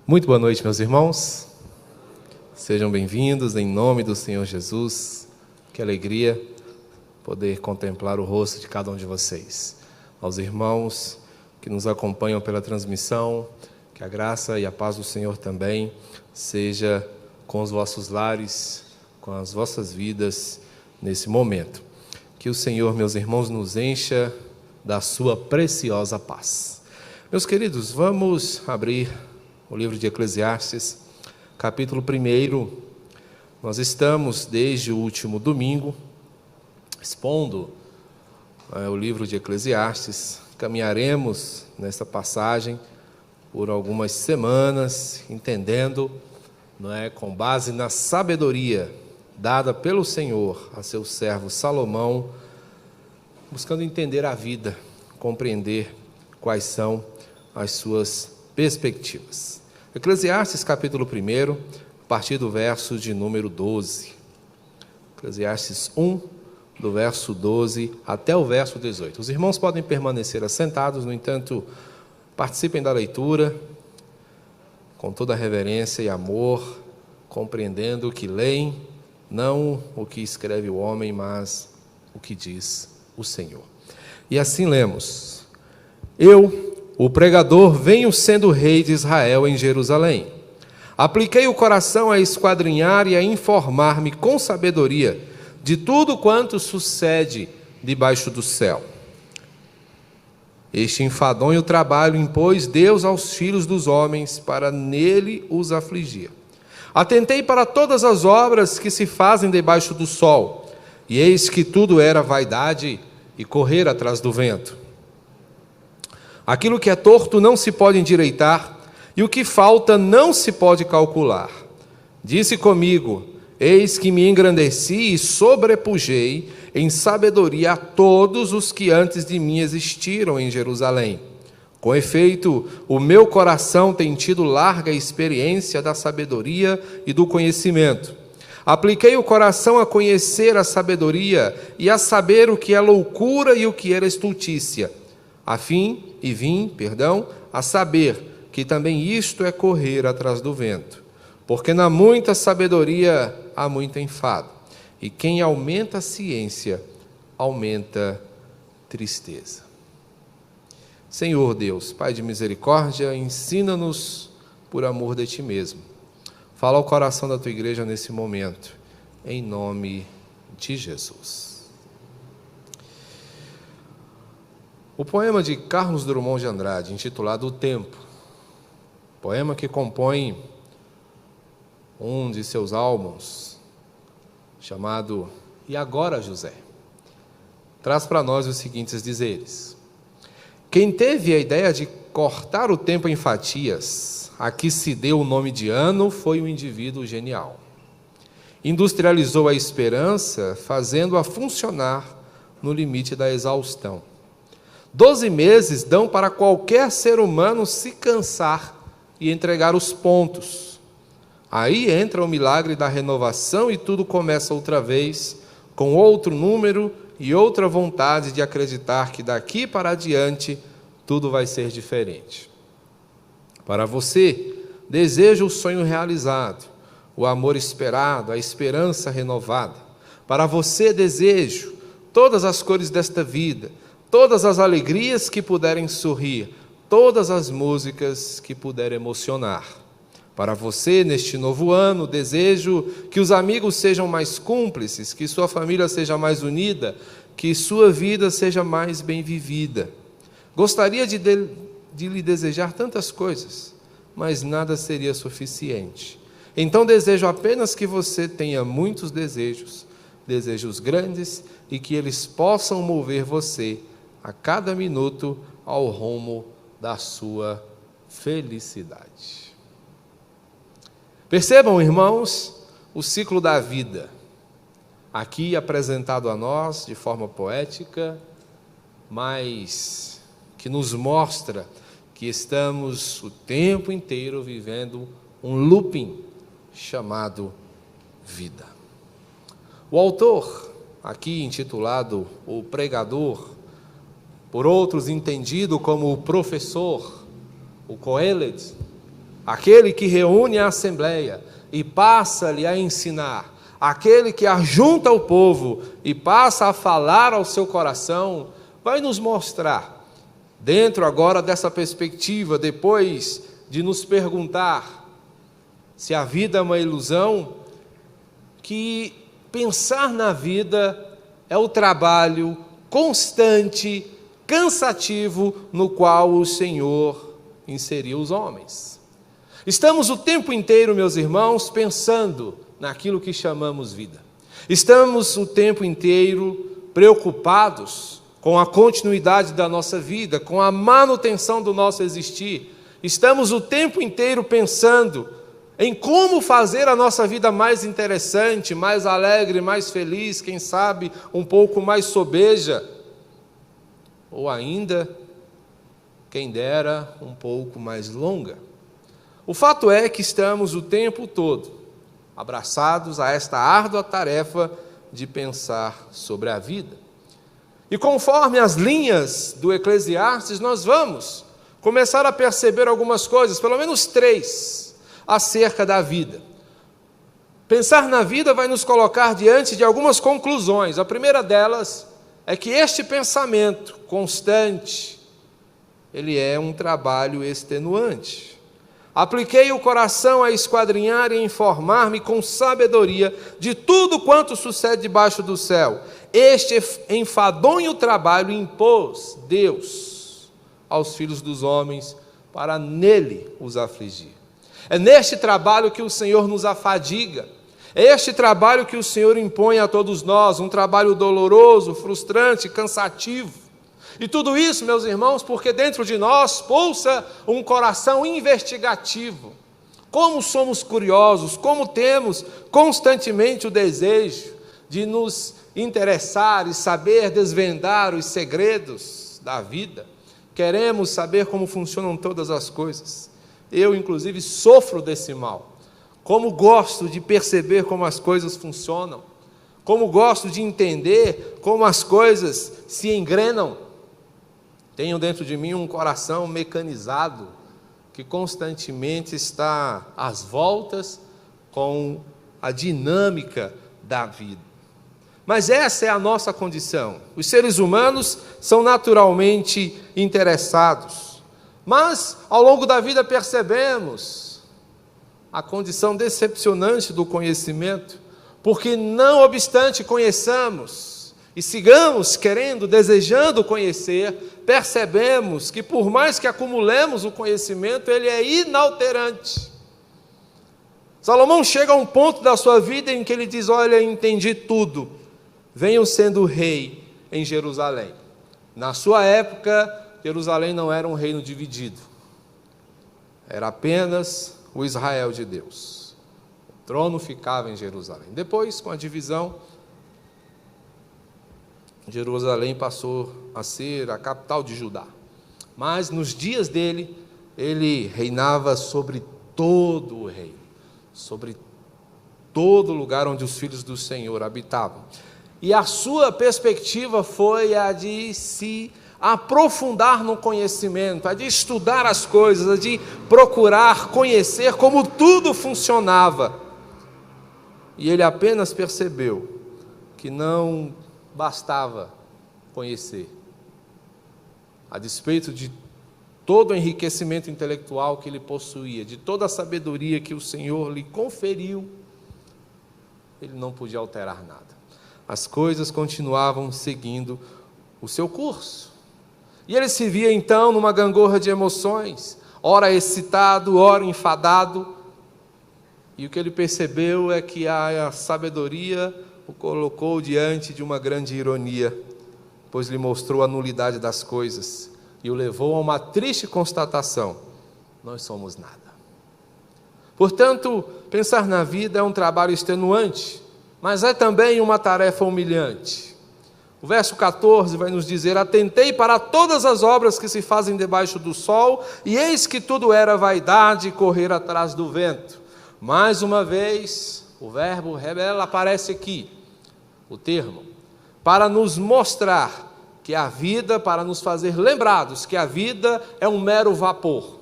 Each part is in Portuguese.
Muito boa noite, meus irmãos. Sejam bem-vindos em nome do Senhor Jesus. Que alegria poder contemplar o rosto de cada um de vocês. Aos irmãos que nos acompanham pela transmissão, que a graça e a paz do Senhor também seja com os vossos lares, com as vossas vidas nesse momento. Que o Senhor, meus irmãos, nos encha da sua preciosa paz. Meus queridos, vamos abrir o livro de Eclesiastes, capítulo 1. Nós estamos, desde o último domingo, expondo o livro de Eclesiastes. Caminharemos nessa passagem por algumas semanas, entendendo, com base na sabedoria dada pelo Senhor a seu servo Salomão, buscando entender a vida, compreender quais são as suas perspectivas. Eclesiastes capítulo 1, a partir do verso de número 12. Eclesiastes 1, do verso 12 até o verso 18. Os irmãos podem permanecer assentados, no entanto, participem da leitura com toda reverência e amor, compreendendo o que leem, não o que escreve o homem, mas o que diz o Senhor. E assim lemos: Eu, o pregador, venho sendo rei de Israel em Jerusalém. Apliquei o coração a esquadrinhar e a informar-me com sabedoria de tudo quanto sucede debaixo do céu. Este enfadonho trabalho impôs Deus aos filhos dos homens para nele os afligir. Atentei para todas as obras que se fazem debaixo do sol, e eis que tudo era vaidade e correr atrás do vento. Aquilo que é torto não se pode endireitar, e o que falta não se pode calcular. Disse comigo: eis que me engrandeci e sobrepujei em sabedoria a todos os que antes de mim existiram em Jerusalém. Com efeito, o meu coração tem tido larga experiência da sabedoria e do conhecimento. Apliquei o coração a conhecer a sabedoria e a saber o que é loucura e o que era estultícia, vim a saber que também isto é correr atrás do vento. Porque na muita sabedoria há muito enfado, e quem aumenta a ciência, aumenta tristeza. Senhor Deus, Pai de misericórdia, ensina-nos por amor de Ti mesmo. Fala ao coração da Tua igreja nesse momento, em nome de Jesus. O poema de Carlos Drummond de Andrade, intitulado O Tempo, poema que compõe um de seus álbuns, chamado E Agora, José, traz para nós os seguintes dizeres: quem teve a ideia de cortar o tempo em fatias, a que se deu o nome de ano, foi um indivíduo genial. Industrializou a esperança, fazendo-a funcionar no limite da exaustão. 12 meses dão para qualquer ser humano se cansar e entregar os pontos. Aí entra o milagre da renovação e tudo começa outra vez, com outro número e outra vontade de acreditar que daqui para adiante tudo vai ser diferente. Para você, desejo o sonho realizado, o amor esperado, a esperança renovada. Para você, desejo todas as cores desta vida, todas as alegrias que puderem sorrir, todas as músicas que puderem emocionar. Para você, neste novo ano, desejo que os amigos sejam mais cúmplices, que sua família seja mais unida, que sua vida seja mais bem vivida. Gostaria de lhe desejar tantas coisas, mas nada seria suficiente. Então desejo apenas que você tenha muitos desejos, desejos grandes, e que eles possam mover você a cada minuto ao rumo da sua felicidade. Percebam, irmãos, o ciclo da vida, aqui apresentado a nós de forma poética, mas que nos mostra que estamos o tempo inteiro vivendo um looping chamado vida. O autor, aqui intitulado O Pregador, por outros entendido como o professor, o Coelho, aquele que reúne a assembleia e passa-lhe a ensinar, aquele que ajunta o povo e passa a falar ao seu coração, vai nos mostrar, dentro agora dessa perspectiva, depois de nos perguntar se a vida é uma ilusão, que pensar na vida é o trabalho constante, cansativo, no qual o Senhor inseriu os homens. Estamos o tempo inteiro, meus irmãos, pensando naquilo que chamamos vida. Estamos o tempo inteiro preocupados com a continuidade da nossa vida, com a manutenção do nosso existir. Estamos o tempo inteiro pensando em como fazer a nossa vida mais interessante, mais alegre, mais feliz, quem sabe um pouco mais sobeja, ou ainda, quem dera, um pouco mais longa. O fato é que estamos o tempo todo abraçados a esta árdua tarefa de pensar sobre a vida. E conforme as linhas do Eclesiastes, nós vamos começar a perceber algumas coisas, pelo menos 3, acerca da vida. Pensar na vida vai nos colocar diante de algumas conclusões. A primeira delas é que este pensamento constante, ele é um trabalho extenuante. Apliquei o coração a esquadrinhar e informar-me com sabedoria de tudo quanto sucede debaixo do céu. Este enfadonho trabalho impôs Deus aos filhos dos homens para nele os afligir. É neste trabalho que o Senhor nos afadiga. É este trabalho que o Senhor impõe a todos nós, um trabalho doloroso, frustrante, cansativo. E tudo isso, meus irmãos, porque dentro de nós pulsa um coração investigativo. Como somos curiosos, como temos constantemente o desejo de nos interessar e saber desvendar os segredos da vida. Queremos saber como funcionam todas as coisas. Eu, inclusive, sofro desse mal. Como gosto de perceber como as coisas funcionam. Como gosto de entender como as coisas se engrenam. Tenho dentro de mim um coração mecanizado que constantemente está às voltas com a dinâmica da vida. Mas essa é a nossa condição. Os seres humanos são naturalmente interessados. Mas, ao longo da vida, percebemos a condição decepcionante do conhecimento, porque, não obstante conheçamos e sigamos querendo, desejando conhecer, percebemos que, por mais que acumulemos o conhecimento, ele é inalterante. Salomão chega a um ponto da sua vida em que ele diz: olha, entendi tudo, venho sendo rei em Jerusalém. Na sua época, Jerusalém não era um reino dividido, era apenas o Israel de Deus. O trono ficava em Jerusalém. Depois, com a divisão, Jerusalém passou a ser a capital de Judá. Mas nos dias dele, ele reinava sobre todo o reino, sobre todo lugar onde os filhos do Senhor habitavam. E a sua perspectiva foi a de se aprofundar no conhecimento, a de estudar as coisas, a de procurar conhecer como tudo funcionava. E ele apenas percebeu que não bastava conhecer. A despeito de todo o enriquecimento intelectual que ele possuía, de toda a sabedoria que o Senhor lhe conferiu, ele não podia alterar nada. As coisas continuavam seguindo o seu curso. E ele se via então numa gangorra de emoções, ora excitado, ora enfadado. E o que ele percebeu é que a sabedoria o colocou diante de uma grande ironia, pois lhe mostrou a nulidade das coisas e o levou a uma triste constatação: nós somos nada. Portanto, pensar na vida é um trabalho extenuante, mas é também uma tarefa humilhante. O verso 14 vai nos dizer: atentei para todas as obras que se fazem debaixo do sol, e eis que tudo era vaidade e correr atrás do vento. Mais uma vez, o verbo rebela aparece aqui, o termo, para nos mostrar que a vida, para nos fazer lembrados que a vida é um mero vapor,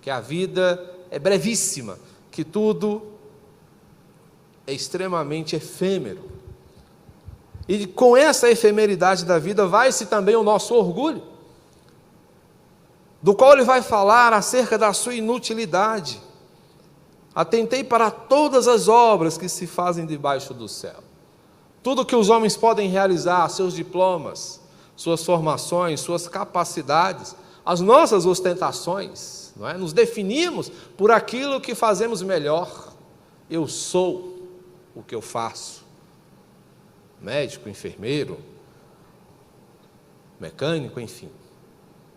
que a vida é brevíssima, que tudo é extremamente efêmero. E com essa efemeridade da vida vai-se também o nosso orgulho, do qual ele vai falar acerca da sua inutilidade. Atentei para todas as obras que se fazem debaixo do céu. Tudo que os homens podem realizar, seus diplomas, suas formações, suas capacidades, as nossas ostentações, não é? Nos definimos por aquilo que fazemos melhor. Eu sou o que eu faço. Médico, enfermeiro, mecânico, enfim.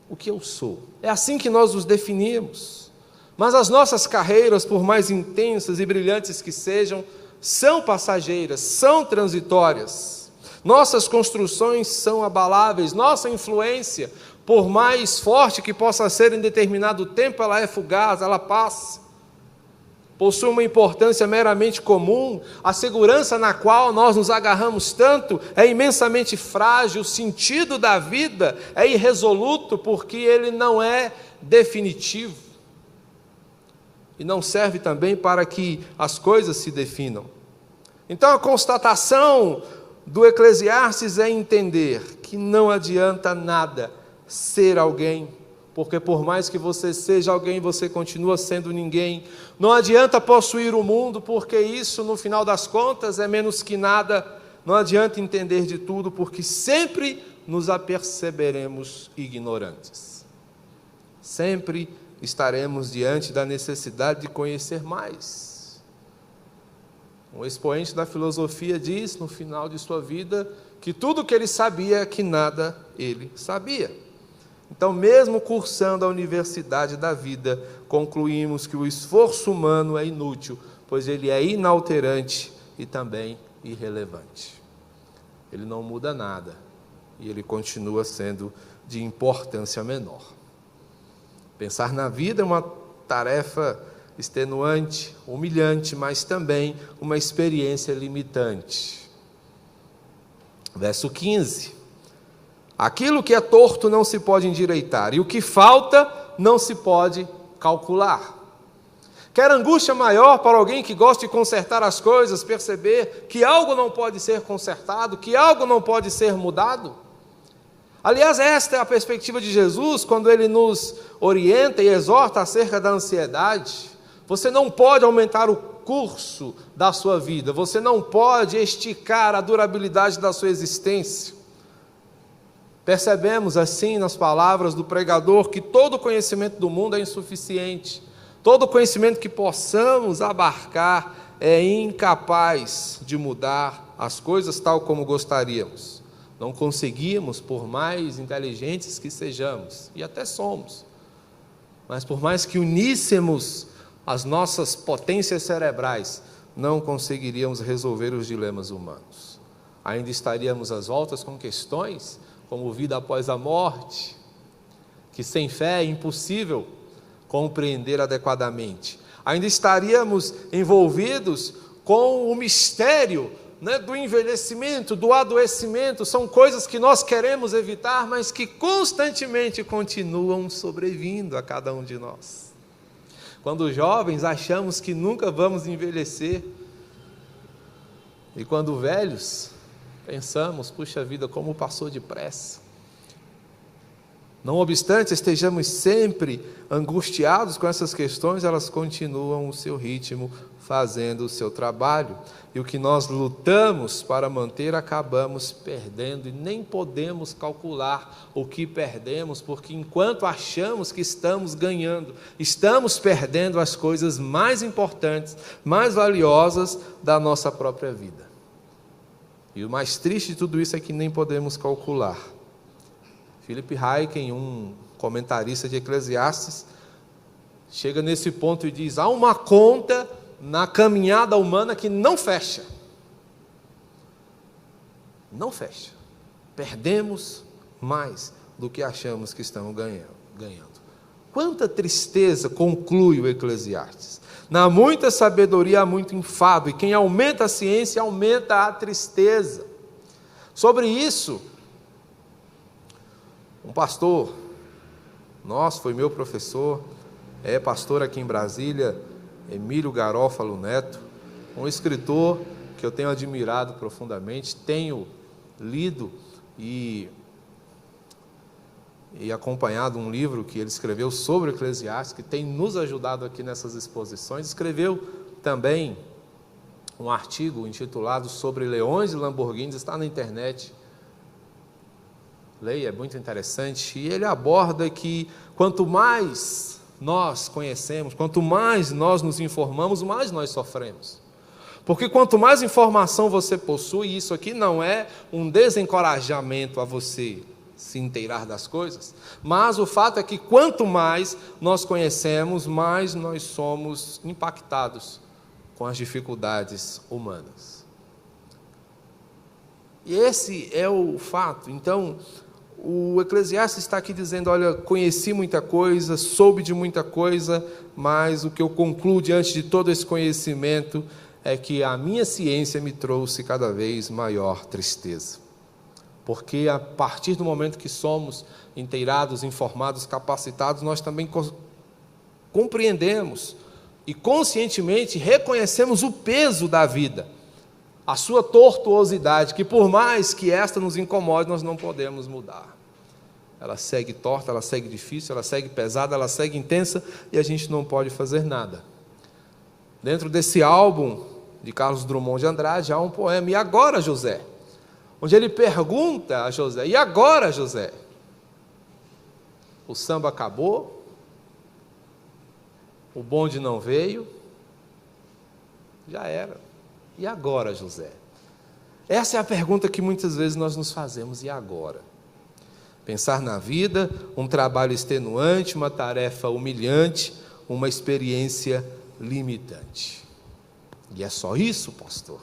O que eu sou. É assim que nós nos definimos. Mas as nossas carreiras, por mais intensas e brilhantes que sejam, são passageiras, são transitórias. Nossas construções são abaláveis, nossa influência, por mais forte que possa ser em determinado tempo, ela é fugaz, ela passa. Possui uma importância meramente comum, a segurança na qual nós nos agarramos tanto é imensamente frágil, o sentido da vida é irresoluto, porque ele não é definitivo. E não serve também para que as coisas se definam. Então a constatação do Eclesiastes é entender que não adianta nada ser alguém, porque por mais que você seja alguém, você continua sendo ninguém. Não adianta possuir o mundo, porque isso, no final das contas, é menos que nada. Não adianta entender de tudo, porque sempre nos aperceberemos ignorantes. Sempre estaremos diante da necessidade de conhecer mais. Um expoente da filosofia diz, no final de sua vida, que tudo o que ele sabia é que nada ele sabia. Então, mesmo cursando a universidade da vida, concluímos que o esforço humano é inútil, pois ele é inalterante e também irrelevante. Ele não muda nada e ele continua sendo de importância menor. Pensar na vida é uma tarefa extenuante, humilhante, mas também uma experiência limitante. Verso 15. Aquilo que é torto não se pode endireitar, e o que falta não se pode calcular. Quer angústia maior para alguém que gosta de consertar as coisas, perceber que algo não pode ser consertado, que algo não pode ser mudado? Aliás, esta é a perspectiva de Jesus, quando ele nos orienta e exorta acerca da ansiedade. Você não pode aumentar o curso da sua vida, você não pode esticar a durabilidade da sua existência. Percebemos assim nas palavras do pregador que todo conhecimento do mundo é insuficiente. Todo conhecimento que possamos abarcar é incapaz de mudar as coisas tal como gostaríamos. Não conseguimos, por mais inteligentes que sejamos, e até somos, mas por mais que uníssemos as nossas potências cerebrais, não conseguiríamos resolver os dilemas humanos. Ainda estaríamos às voltas com questões como vida após a morte, que sem fé é impossível compreender adequadamente. Ainda estaríamos envolvidos com o mistério, do envelhecimento, do adoecimento. São coisas que nós queremos evitar, mas que constantemente continuam sobrevindo a cada um de nós. Quando jovens, achamos que nunca vamos envelhecer, e quando velhos, pensamos, puxa vida, como passou depressa. Não obstante estejamos sempre angustiados com essas questões, elas continuam o seu ritmo, fazendo o seu trabalho. E o que nós lutamos para manter, acabamos perdendo, e nem podemos calcular o que perdemos, porque enquanto achamos que estamos ganhando, estamos perdendo as coisas mais importantes, mais valiosas da nossa própria vida. E o mais triste de tudo isso é que nem podemos calcular. Philip Hayek, um comentarista de Eclesiastes, chega nesse ponto e diz: há uma conta na caminhada humana que não fecha. Não fecha. Perdemos mais do que achamos que estamos ganhando. Quanta tristeza, conclui o Eclesiastes. Na muita sabedoria há muito enfado, e quem aumenta a ciência aumenta a tristeza. Sobre isso, um pastor nosso, foi meu professor, é pastor aqui em Brasília, Emílio Garófalo Neto, um escritor que eu tenho admirado profundamente, tenho lido e acompanhado um livro que ele escreveu sobre o Eclesiastes, que tem nos ajudado aqui nessas exposições. Escreveu também um artigo intitulado sobre leões e Lamborghinis, está na internet. Leia, é muito interessante. E ele aborda que quanto mais nós conhecemos, quanto mais nós nos informamos, mais nós sofremos. Porque quanto mais informação você possui, e isso aqui não é um desencorajamento a você se inteirar das coisas, mas o fato é que quanto mais nós conhecemos, mais nós somos impactados com as dificuldades humanas. E esse é o fato. Então, o Eclesiastes está aqui dizendo, olha, conheci muita coisa, soube de muita coisa, mas o que eu concluo diante de todo esse conhecimento é que a minha ciência me trouxe cada vez maior tristeza. Porque a partir do momento que somos inteirados, informados, capacitados, nós também compreendemos e conscientemente reconhecemos o peso da vida, a sua tortuosidade, que por mais que esta nos incomode, nós não podemos mudar. Ela segue torta, ela segue difícil, ela segue pesada, ela segue intensa e a gente não pode fazer nada. Dentro desse álbum de Carlos Drummond de Andrade há um poema, E Agora, José?, onde ele pergunta a José, e agora, José? O samba acabou, o bonde não veio, já era. E agora, José? Essa é a pergunta que muitas vezes nós nos fazemos, e agora? Pensar na vida, um trabalho extenuante, uma tarefa humilhante, uma experiência limitante. E é só isso, pastor?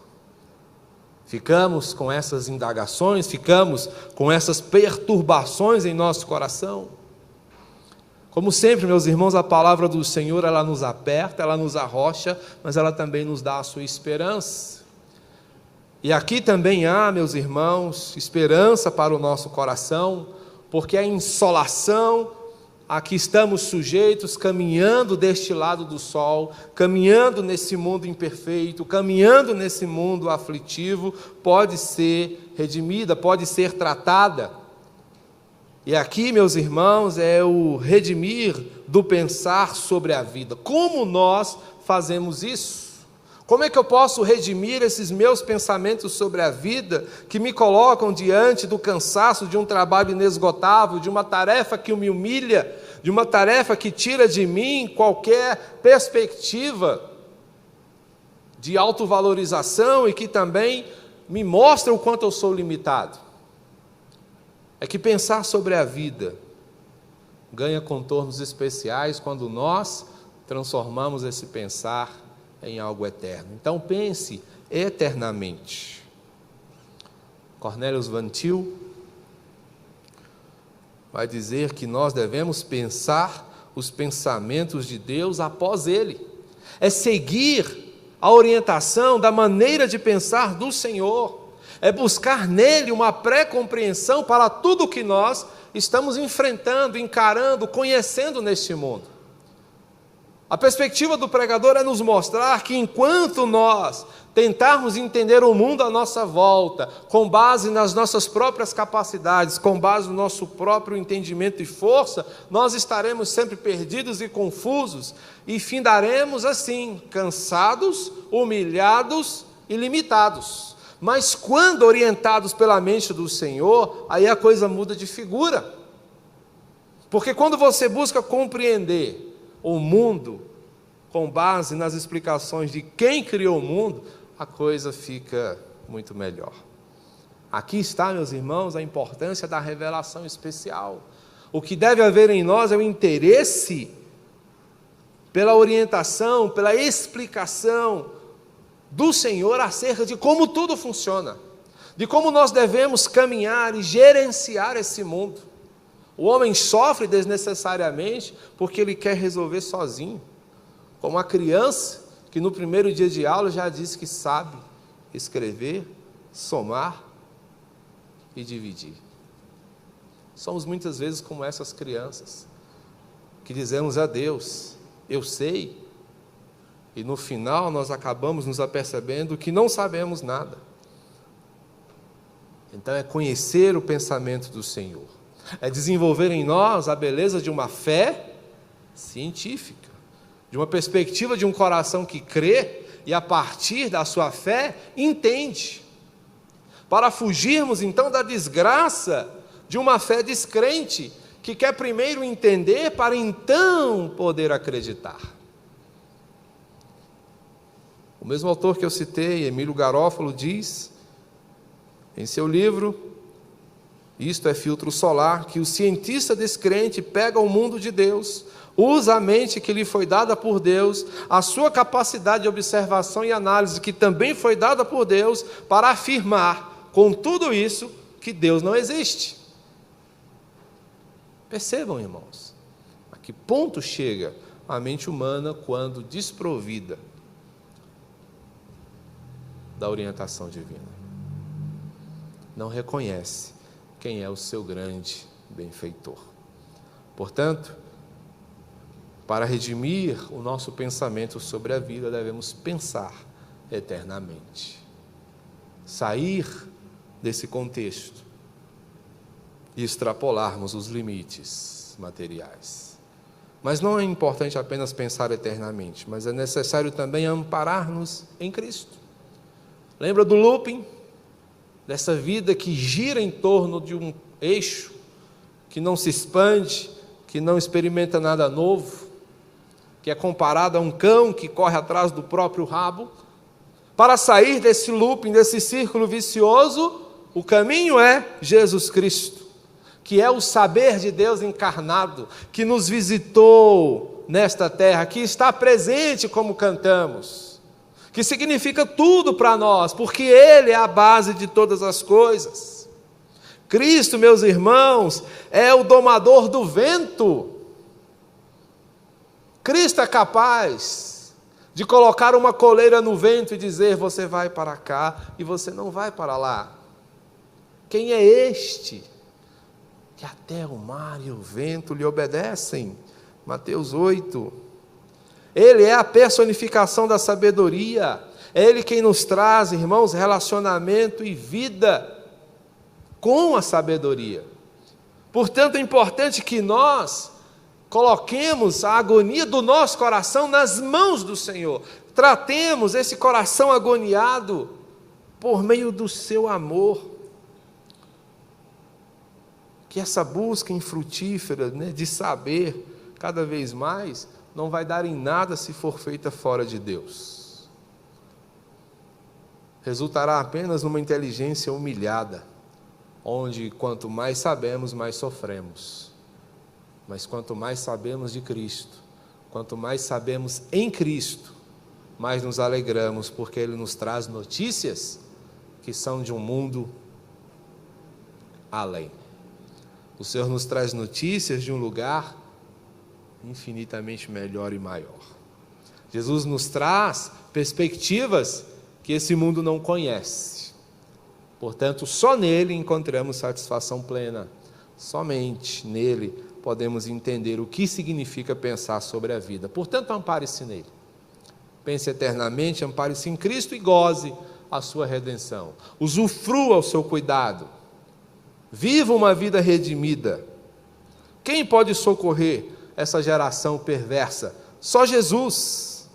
Ficamos com essas indagações, ficamos com essas perturbações em nosso coração? Como sempre, meus irmãos, a palavra do Senhor, ela nos aperta, ela nos arrocha, mas ela também nos dá a sua esperança. E aqui também há, meus irmãos, esperança para o nosso coração, porque a insolação a que estamos sujeitos, caminhando deste lado do sol, caminhando nesse mundo imperfeito, caminhando nesse mundo aflitivo, pode ser redimida, pode ser tratada. E aqui, meus irmãos, é o redimir do pensar sobre a vida. Como nós fazemos isso? Como é que eu posso redimir esses meus pensamentos sobre a vida, que me colocam diante do cansaço de um trabalho inesgotável, de uma tarefa que me humilha, de uma tarefa que tira de mim qualquer perspectiva de autovalorização e que também me mostra o quanto eu sou limitado? É que pensar sobre a vida ganha contornos especiais quando nós transformamos esse pensar em algo eterno. Então pense eternamente. Cornelius Van Til vai dizer que nós devemos pensar os pensamentos de Deus após Ele. É seguir a orientação da maneira de pensar do Senhor. É buscar nele uma pré-compreensão para tudo o que nós estamos enfrentando, encarando, conhecendo neste mundo. A perspectiva do pregador é nos mostrar que enquanto nós tentarmos entender o mundo à nossa volta, com base nas nossas próprias capacidades, com base no nosso próprio entendimento e força, nós estaremos sempre perdidos e confusos e findaremos assim, cansados, humilhados e limitados. Mas quando orientados pela mente do Senhor, aí a coisa muda de figura. Porque quando você busca compreender o mundo com base nas explicações de quem criou o mundo, a coisa fica muito melhor. Aqui está, meus irmãos, a importância da revelação especial. O que deve haver em nós é o interesse pela orientação, pela explicação do Senhor acerca de como tudo funciona, de como nós devemos caminhar e gerenciar esse mundo. O homem sofre desnecessariamente porque ele quer resolver sozinho, como a criança que no primeiro dia de aula já disse que sabe escrever, somar e dividir. Somos muitas vezes como essas crianças, que dizemos a Deus, eu sei, e no final nós acabamos nos apercebendo que não sabemos nada. Então é conhecer o pensamento do Senhor, é desenvolver em nós a beleza de uma fé científica, de uma perspectiva de um coração que crê e a partir da sua fé entende, para fugirmos então da desgraça de uma fé descrente, que quer primeiro entender para então poder acreditar. O mesmo autor que eu citei, Emílio Garófalo, diz em seu livro, Isto é Filtro Solar, que o cientista descrente pega o mundo de Deus, usa a mente que lhe foi dada por Deus, a sua capacidade de observação e análise que também foi dada por Deus, para afirmar, com tudo isso, que Deus não existe. Percebam, irmãos, a que ponto chega a mente humana quando desprovida da orientação divina. Não reconhece quem é o seu grande benfeitor. Portanto, para redimir o nosso pensamento sobre a vida, devemos pensar eternamente. Sair desse contexto e extrapolarmos os limites materiais. Mas não é importante apenas pensar eternamente, mas é necessário também amparar-nos em Cristo. Lembra do looping? Dessa vida que gira em torno de um eixo, que não se expande, que não experimenta nada novo, que é comparado a um cão que corre atrás do próprio rabo. Para sair desse looping, desse círculo vicioso, o caminho é Jesus Cristo, que é o saber de Deus encarnado, que nos visitou nesta terra, que está presente como cantamos, que significa tudo para nós, porque Ele é a base de todas as coisas. Cristo, meus irmãos, é o domador do vento. Cristo é capaz de colocar uma coleira no vento e dizer, você vai para cá e você não vai para lá. Quem é este que até o mar e o vento lhe obedecem? Mateus 8. Ele é a personificação da sabedoria. É Ele quem nos traz, irmãos, relacionamento e vida com a sabedoria. Portanto, é importante que nós coloquemos a agonia do nosso coração nas mãos do Senhor. Tratemos esse coração agoniado por meio do seu amor. Que essa busca infrutífera, de saber cada vez mais, não vai dar em nada se for feita fora de Deus. Resultará apenas numa inteligência humilhada, onde quanto mais sabemos, mais sofremos. Mas quanto mais sabemos de Cristo, quanto mais sabemos em Cristo, mais nos alegramos, porque Ele nos traz notícias que são de um mundo além. O Senhor nos traz notícias de um lugar infinitamente melhor e maior. Jesus nos traz perspectivas que esse mundo não conhece. Portanto, só nele encontramos satisfação plena. Somente nele podemos entender o que significa pensar sobre a vida. Portanto, ampare-se nele. Pense eternamente, ampare-se em Cristo e goze a sua redenção. Usufrua o seu cuidado. Viva uma vida redimida. Quem pode socorrer essa geração perversa? Só Jesus.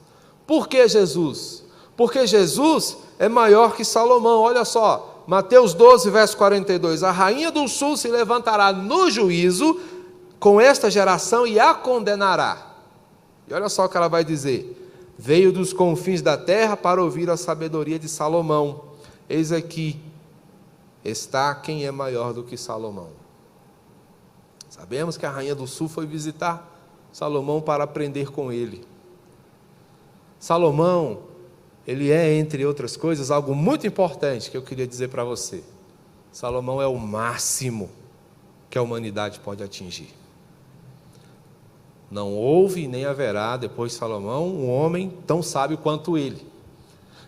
Por que Jesus? Porque Jesus é maior que Salomão. Olha só, Mateus 12, verso 42. A rainha do sul se levantará no juízo com esta geração e a condenará. E olha só o que ela vai dizer. Veio dos confins da terra para ouvir a sabedoria de Salomão. Eis aqui está quem é maior do que Salomão. Sabemos que a rainha do sul foi visitar Salomão para aprender com ele. Salomão, ele é, entre outras coisas, algo muito importante que eu queria dizer para você. Salomão é o máximo que a humanidade pode atingir. Não houve nem haverá, depois de Salomão, um homem tão sábio quanto ele.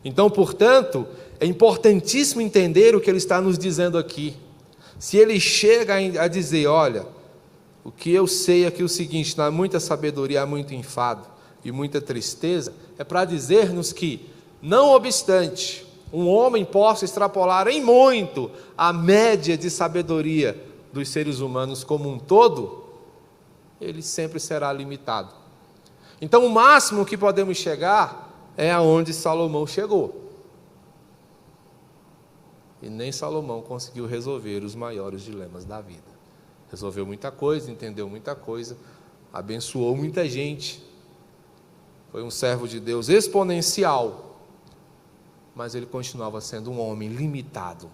Então, portanto, é importantíssimo entender o que ele está nos dizendo aqui. Se ele chega a dizer, olha, o que eu sei aqui é o seguinte, não há muita sabedoria, há muito enfado. e muita tristeza, é para dizer-nos que, não obstante um homem possa extrapolar em muito a média de sabedoria dos seres humanos como um todo, ele sempre será limitado. Então, o máximo que podemos chegar é aonde Salomão chegou. E nem Salomão conseguiu resolver os maiores dilemas da vida. Resolveu muita coisa, entendeu muita coisa, abençoou muita gente. Foi um servo de Deus exponencial, mas ele continuava sendo um homem limitado.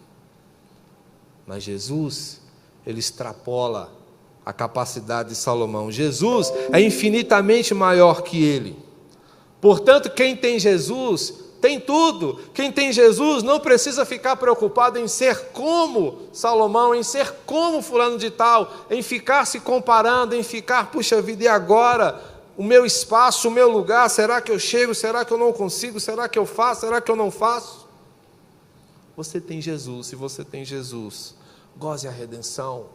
Mas Jesus, ele extrapola a capacidade de Salomão. Jesus é infinitamente maior que ele. Portanto, quem tem Jesus tem tudo. Quem tem Jesus não precisa ficar preocupado em ser como Salomão, em ser como fulano de tal, em ficar se comparando, em ficar, puxa vida, e agora? O meu espaço, o meu lugar, será que eu chego? Será que eu não consigo? Será que eu faço? Será que eu não faço? Você tem Jesus. Se você tem Jesus, goze a redenção.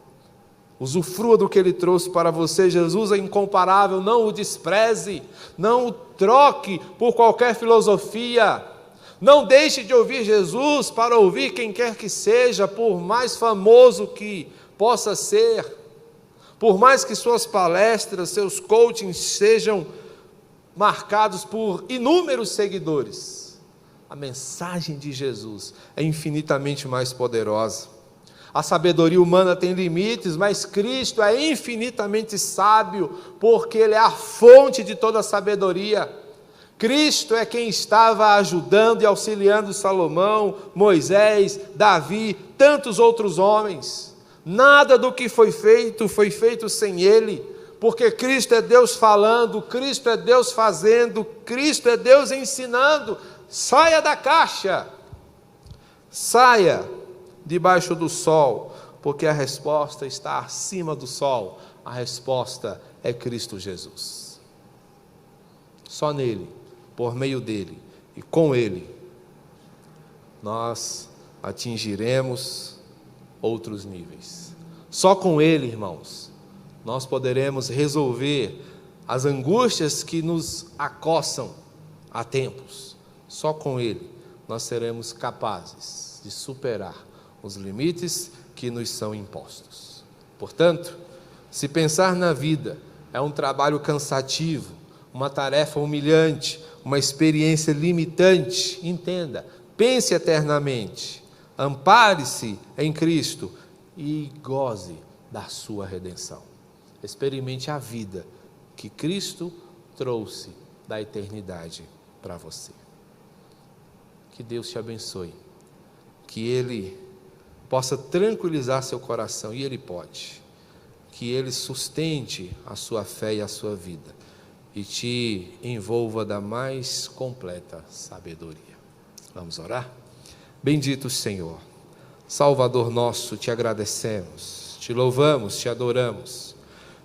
Usufrua do que Ele trouxe para você. Jesus é incomparável, não o despreze, não o troque por qualquer filosofia. Não deixe de ouvir Jesus para ouvir quem quer que seja, por mais famoso que possa ser, por mais que suas palestras, seus coachings sejam marcados por inúmeros seguidores. A mensagem de Jesus é infinitamente mais poderosa. A sabedoria humana tem limites, mas Cristo é infinitamente sábio, porque Ele é a fonte de toda a sabedoria. Cristo é quem estava ajudando e auxiliando Salomão, Moisés, Davi, tantos outros homens. Nada do que foi feito sem Ele, porque Cristo é Deus falando, Cristo é Deus fazendo, Cristo é Deus ensinando. Saia da caixa, saia debaixo do sol, porque a resposta está acima do sol. A resposta é Cristo Jesus. Só nele, por meio dele e com ele, nós atingiremos outros níveis. Só com ele, irmãos, nós poderemos resolver as angústias que nos acossam há tempos. Só com ele nós seremos capazes de superar os limites que nos são impostos. Portanto, se pensar na vida é um trabalho cansativo, uma tarefa humilhante, uma experiência limitante, entenda, pense eternamente, ampare-se em Cristo e goze da sua redenção. Experimente a vida que Cristo trouxe da eternidade para você. Que Deus te abençoe, que Ele possa tranquilizar seu coração, e Ele pode, que Ele sustente a sua fé e a sua vida, e te envolva da mais completa sabedoria. Vamos orar? Bendito Senhor, Salvador nosso, te agradecemos, te louvamos, te adoramos,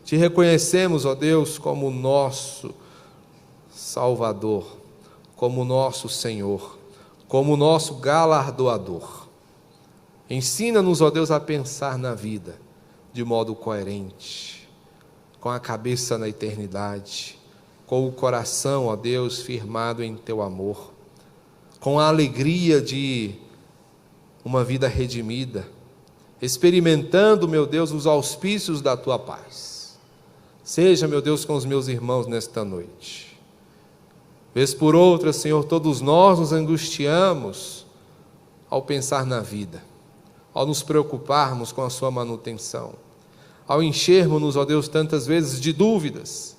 te reconhecemos, ó Deus, como nosso Salvador, como nosso Senhor, como nosso galardoador. Ensina-nos, ó Deus, a pensar na vida de modo coerente, com a cabeça na eternidade, com o coração, ó Deus, firmado em Teu amor, com a alegria de uma vida redimida, experimentando, meu Deus, os auspícios da Tua paz. Seja, meu Deus, com os meus irmãos nesta noite. Vez por outra, Senhor, todos nós nos angustiamos ao pensar na vida, ao nos preocuparmos com a sua manutenção, ao enchermos-nos, ó Deus, tantas vezes de dúvidas,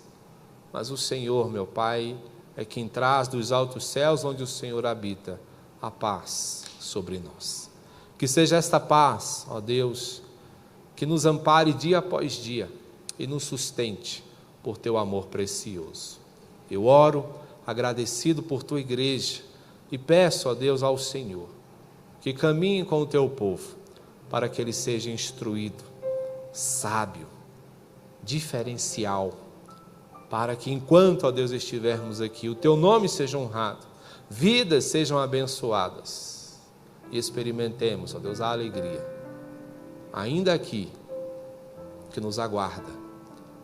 mas o Senhor, meu Pai, é quem traz dos altos céus, onde o Senhor habita, a paz sobre nós. Que seja esta paz, ó Deus, que nos ampare dia após dia e nos sustente por Teu amor precioso. Eu oro agradecido por Tua igreja e peço, ó Deus, ao Senhor, que caminhe com o Teu povo, para que ele seja instruído, sábio, diferencial, para que enquanto, ó Deus, estivermos aqui, o Teu nome seja honrado, vidas sejam abençoadas, e experimentemos, ó Deus, a alegria, ainda aqui, que nos aguarda,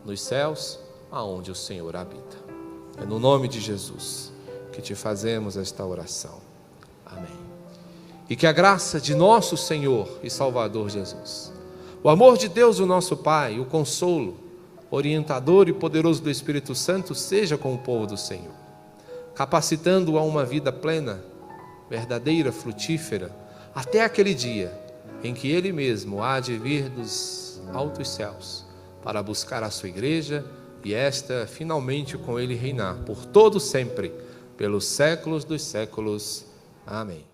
nos céus, aonde o Senhor habita. É no nome de Jesus que te fazemos esta oração. Amém. E que a graça de nosso Senhor e Salvador Jesus, o amor de Deus, o nosso Pai, o consolo, orientador e poderoso do Espírito Santo seja com o povo do Senhor, capacitando-o a uma vida plena, verdadeira, frutífera, até aquele dia em que Ele mesmo há de vir dos altos céus para buscar a sua igreja e esta finalmente com Ele reinar por todo sempre, pelos séculos dos séculos. Amém.